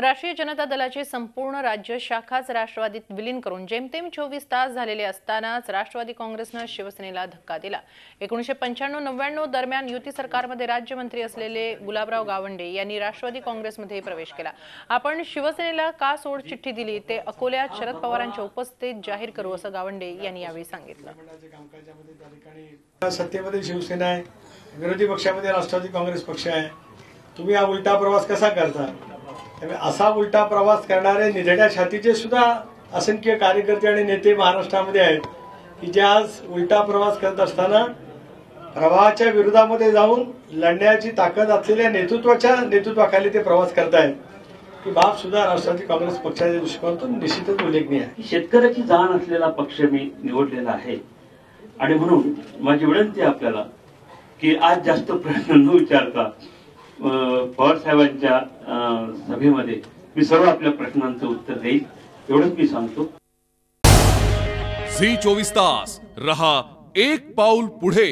राष्ट्रीय जनता दलाची संपूर्ण राज्य शाखाच राष्ट्रवादीत विलीन करून जेमतेम 24 तास झालेले असतानाच राष्ट्रवादी काँग्रेसने शिवसेनेला धक्का दिला। 1995-99 दरम्यान युती सरकारमध्ये राज्यमंत्री असलेले गुलाबराव गावंडे यांनी राष्ट्रवादी काँग्रेसमध्ये प्रवेश केला। आपण शिवसेनेला का सोड चिठ्ठी दिली ते अकोल्यात शरद पवारांच्या उपस्थितीत जाहीर करू असं गावंडे यांनी यावेळी सांगितलं। सत्तेमध्ये शिवसेना आहे, विरोधी पक्षामध्ये राष्ट्रवादी काँग्रेस पक्ष आहे। तुम्ही हा उलटा प्रवास कसा करता? असा उलटा प्रवास करणारे निधड्या छातीचे सुद्धा असंख्य कार्यकर्ते आणि नेते महाराष्ट्रामध्ये आहेत की जे आज उलटा प्रवास करत असताना प्रवाहाच्या विरोधामध्ये जाऊन लढण्याची ताकद असलेल्या नेतृत्वाखाली ते प्रवास करतायत की बाप सुद्धा राष्ट्रवादी काँग्रेस पक्षाच्या दृष्टिकोनातून निश्चितच उल्लेखनीय आहे। शेतकऱ्याची जाण असलेला पक्ष मी निवडलेला आहे आणि म्हणून माझी विनंती आहे आपल्याला की आज जास्त प्रश्न न विचारता पवार साहेबांच्या सभेमध्ये मी सर्व आपल्या प्रश्नांचं उत्तर देईल एवढंच मी सांगतो। झी 24 तास रहा एक पाऊल पुढे।